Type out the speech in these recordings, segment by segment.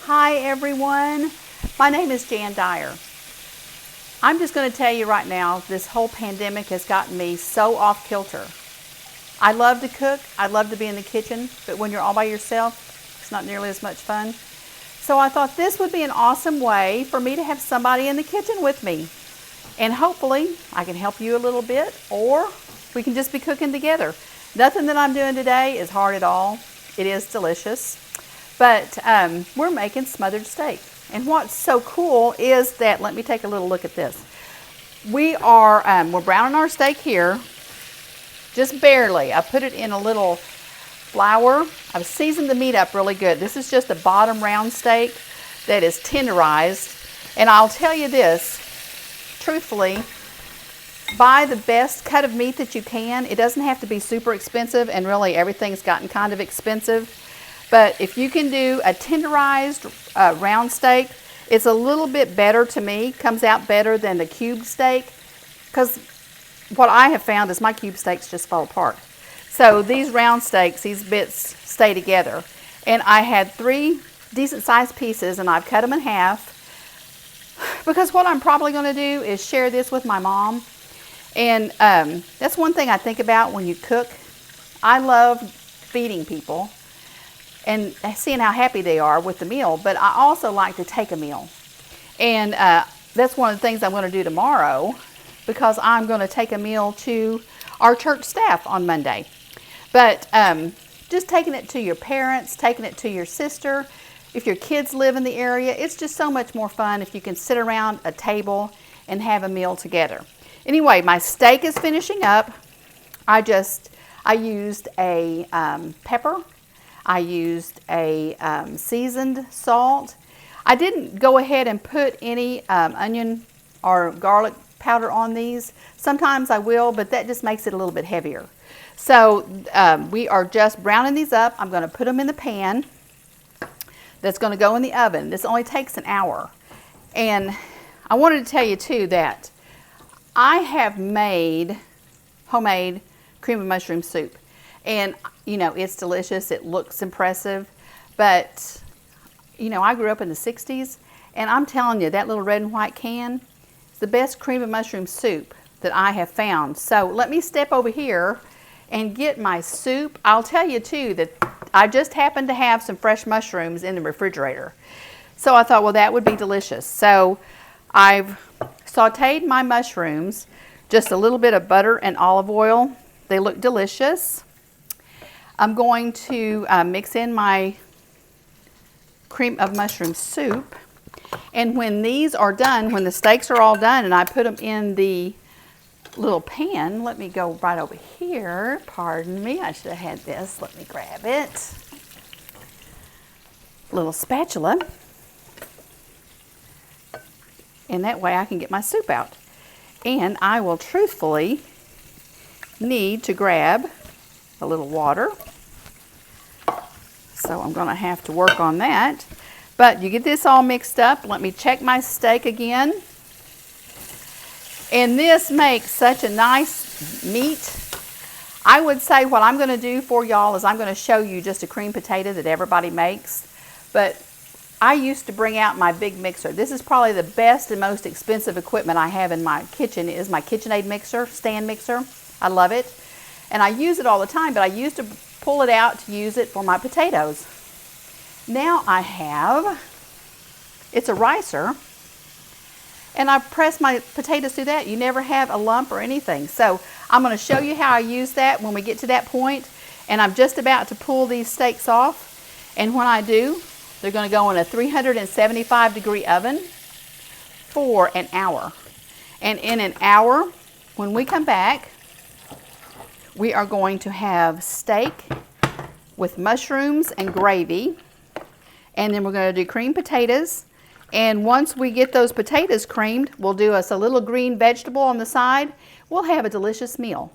Hi everyone, my name is Jan Dyer. I'm just going to tell you right now, this whole pandemic has gotten me so off kilter. I love to cook, I love to be in the kitchen, but when you're all by yourself, it's not nearly as much fun. So I thought this would be an awesome way for me to have somebody in the kitchen with me. And hopefully I can help you a little bit, or we can just be cooking together. Nothing that I'm doing today is hard at all. It is delicious. But we're making smothered steak. And what's so cool is that, let me take a little look at this. We're browning our steak here, just barely. I put it in a little flour. I've seasoned the meat up really good. This is just a bottom round steak that is tenderized. And I'll tell you this, truthfully, buy the best cut of meat that you can. It doesn't have to be super expensive, and really everything's gotten kind of expensive. But if you can do a tenderized round steak, it's a little bit better to me, comes out better than the cube steak, because what I have found is my cube steaks just fall apart. So these round steaks, these bits stay together. And I had 3 decent sized pieces, and I've cut them in half, because what I'm probably going to do is share this with my mom. And that's one thing I think about when you cook. I love feeding people and seeing how happy they are with the meal, but I also like to take a meal. And that's one of the things I'm going to do tomorrow, because I'm going to take a meal to our church staff on Monday. But just taking it to your parents, taking it to your sister, if your kids live in the area, it's just so much more fun if you can sit around a table and have a meal together. Anyway, my steak is finishing up. I used a pepper. I used a seasoned salt. I didn't go ahead and put any onion or garlic powder on these. Sometimes I will, but that just makes it a little bit heavier. So we are just browning these up. I'm going to put them in the pan that's going to go in the oven. This only takes an hour. And I wanted to tell you too that I have made homemade cream of mushroom soup. And, you know, it's delicious. It looks impressive. But, you know, I grew up in the 60s. And I'm telling you, that little red and white can is the best cream of mushroom soup that I have found. So let me step over here and get my soup. I'll tell you, too, that I just happened to have some fresh mushrooms in the refrigerator. So I thought, well, that would be delicious. So I've sautéed my mushrooms, just a little bit of butter and olive oil. They look delicious. I'm going to mix in my cream of mushroom soup. And when these are done, when the steaks are all done and I put them in the little pan, let me go right over here. Pardon me, I should have had this. Let me grab it. Little spatula. And that way I can get my soup out. And I will truthfully need to grab a little water. So I'm going to have to work on that. But you get this all mixed up. Let me check my steak again. And this makes such a nice meat. I would say what I'm going to do for y'all is I'm going to show you just a cream potato that everybody makes. But I used to bring out my big mixer. This is probably the best and most expensive equipment I have in my kitchen, is my KitchenAid mixer, stand mixer. I love it. And I use it all the time, but I used to pull it out to use it for my potatoes. Now I have, it's a ricer, and I press my potatoes through that. You never have a lump or anything. So I'm going to show you how I use that when we get to that point. And I'm just about to pull these steaks off. And when I do, they're going to go in a 375-degree oven for an hour. And in an hour, when we come back, we are going to have steak with mushrooms and gravy. And then we're going to do creamed potatoes. And once we get those potatoes creamed, we'll do us a little green vegetable on the side. We'll have a delicious meal.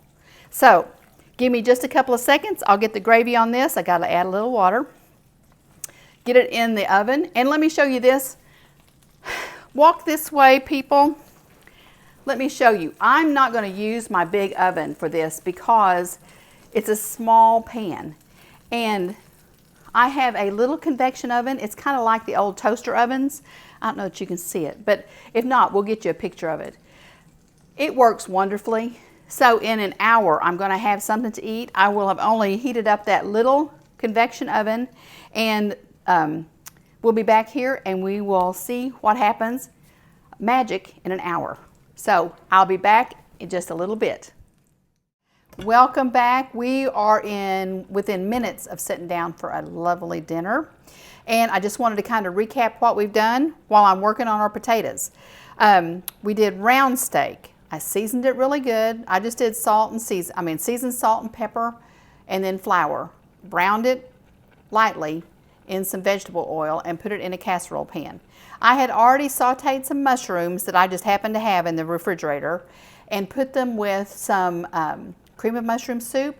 So give me just a couple of seconds. I'll get the gravy on this. I got to add a little water. Get it in the oven. And let me show you this. Walk this way, people. Let me show you. I'm not going to use my big oven for this because it's a small pan. And I have a little convection oven. It's kind of like the old toaster ovens. I don't know that you can see it, but if not, we'll get you a picture of it. It works wonderfully. So in an hour, I'm going to have something to eat. I will have only heated up that little convection oven, and we'll be back here and we will see what happens. Magic in an hour. So I'll be back in just a little bit. Welcome back. We are within minutes of sitting down for a lovely dinner. And I just wanted to kind of recap what we've done while I'm working on our potatoes. We did round steak. I seasoned it really good. I just did seasoned salt and pepper and then flour. Browned it lightly in some vegetable oil and put it in a casserole pan. I had already sauteed some mushrooms that I just happened to have in the refrigerator and put them with some cream of mushroom soup.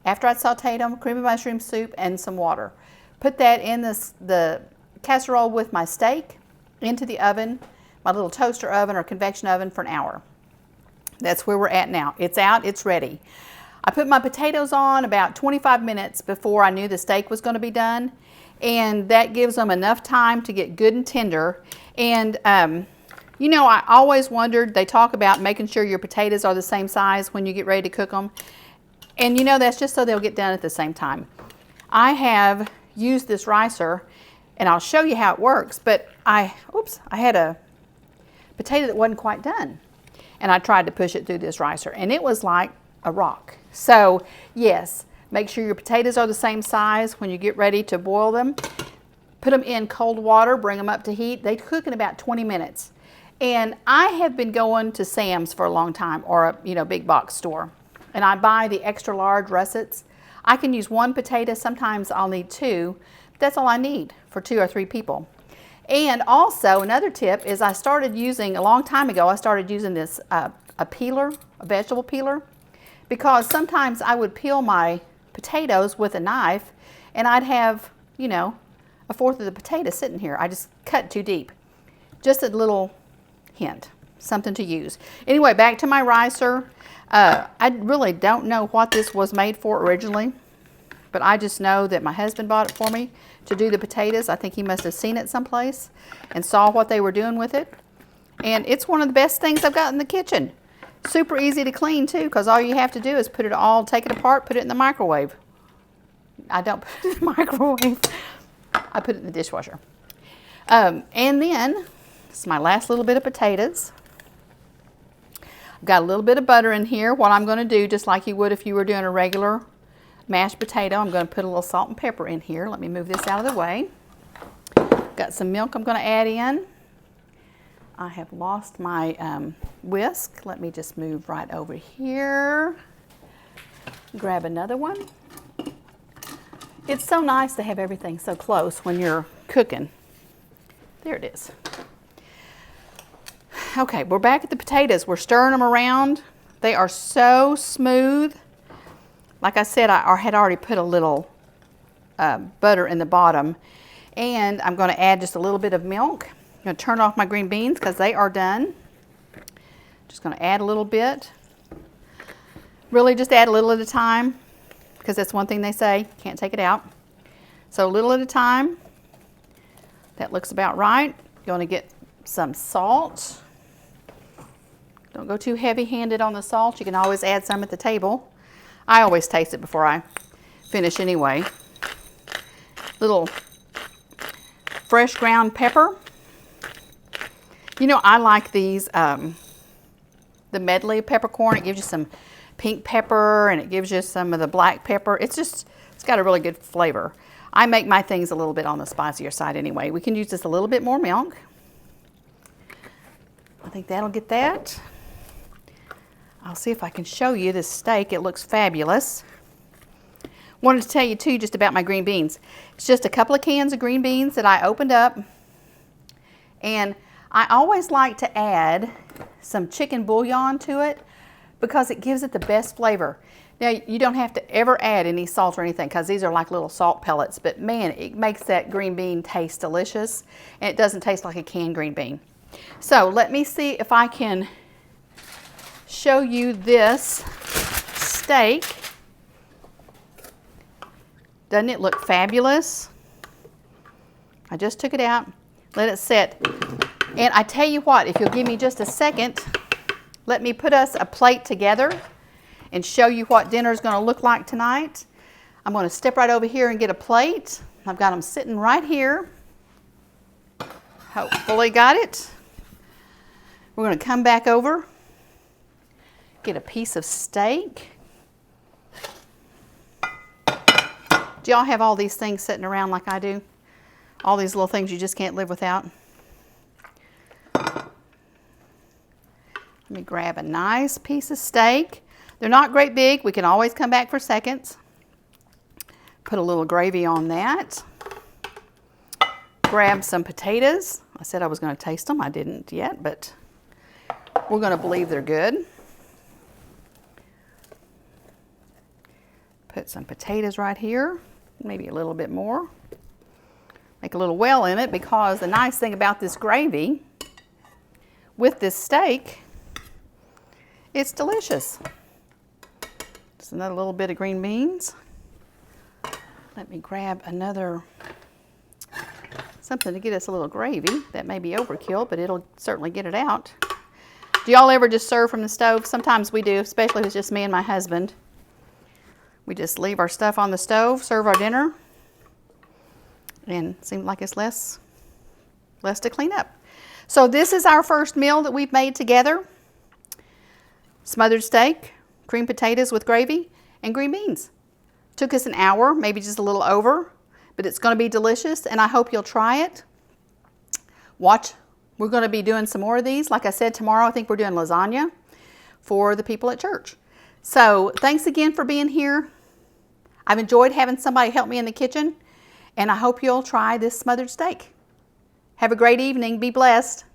After I'd sauteed them, cream of mushroom soup and some water. Put that in the casserole with my steak into the oven, my little toaster oven or convection oven, for an hour. That's where we're at now. It's out, it's ready. I put my potatoes on about 25 minutes before I knew the steak was going to be done, and that gives them enough time to get good and tender. And you know, I always wondered, they talk about making sure your potatoes are the same size when you get ready to cook them. And you know, that's just so they'll get done at the same time. I have used this ricer, and I'll show you how it works, but I had a potato that wasn't quite done. And I tried to push it through this ricer, and it was like a rock. So yes, make sure your potatoes are the same size when you get ready to boil them. Put them in cold water, bring them up to heat. They cook in about 20 minutes. And I have been going to Sam's for a long time, or a big box store, and I buy the extra large russets. I can use one potato. Sometimes I'll need two. But that's all I need for 2 or 3 people. And also another tip is I started using, a long time ago, I started using this a peeler, a vegetable peeler, because sometimes I would peel my potatoes with a knife and I'd have, a fourth of the potato sitting here. I just cut too deep. Just a little hint, something to use. Anyway, back to my ricer. I really don't know what this was made for originally, but I just know that my husband bought it for me to do the potatoes. I think he must have seen it someplace and saw what they were doing with it. And it's one of the best things I've got in the kitchen. Super easy to clean too, because all you have to do is take it apart, put it in the microwave. I don't put it in the microwave. I put it in the dishwasher. And then, this is my last little bit of potatoes. I've got a little bit of butter in here. What I'm going to do, just like you would if you were doing a regular mashed potato, I'm going to put a little salt and pepper in here. Let me move this out of the way. Got some milk I'm going to add in. I have lost my whisk. Let me just move right over here. Grab another one. It's so nice to have everything so close when you're cooking. There it is. Okay, we're back at the potatoes. We're stirring them around. They are so smooth. Like I said, I had already put a little butter in the bottom, and I'm going to add just a little bit of milk. I'm going to turn off my green beans because they are done. Just going to add a little bit. Really just add a little at a time, because that's one thing they say, can't take it out. So a little at a time. That looks about right. Going to get some salt. Don't go too heavy-handed on the salt. You can always add some at the table. I always taste it before I finish anyway. Little fresh ground pepper. I like these, the medley of peppercorn. It gives you some pink pepper and it gives you some of the black pepper. It's got a really good flavor. I make my things a little bit on the spicier side anyway. We can use just a little bit more milk. I think that'll get that. I'll see if I can show you this steak. It looks fabulous. Wanted to tell you too just about my green beans. It's just a couple of cans of green beans that I opened up, and I always like to add some chicken bouillon to it because it gives it the best flavor. Now, you don't have to ever add any salt or anything because these are like little salt pellets, but man, it makes that green bean taste delicious, and it doesn't taste like a canned green bean. So let me see if I can show you this steak. Doesn't it look fabulous? I just took it out, let it sit. And I tell you what, if you'll give me just a second, let me put us a plate together and show you what dinner is going to look like tonight. I'm going to step right over here and get a plate. I've got them sitting right here. Hopefully got it. We're going to come back over, get a piece of steak. Do y'all have all these things sitting around like I do? All these little things you just can't live without. Let me grab a nice piece of steak. They're not great big. We can always come back for seconds. Put a little gravy on that. Grab some potatoes. I said I was going to taste them. I didn't yet, but we're going to believe they're good. Put some potatoes right here. Maybe a little bit more. Make a little well in it, because the nice thing about this gravy with this steak, it's delicious. Just another little bit of green beans. Let me grab another, something to get us a little gravy. That may be overkill, but it'll certainly get it out. Do y'all ever just serve from the stove? Sometimes we do, especially if it's just me and my husband. We just leave our stuff on the stove, serve our dinner, and it seems like it's less to clean up. So this is our first meal that we've made together. Smothered steak, creamed potatoes with gravy, and green beans. Took us an hour, maybe just a little over, but it's going to be delicious, and I hope you'll try it. Watch, we're going to be doing some more of these. Like I said, tomorrow I think we're doing lasagna for the people at church. So thanks again for being here. I've enjoyed having somebody help me in the kitchen, and I hope you'll try this smothered steak. Have a great evening. Be blessed.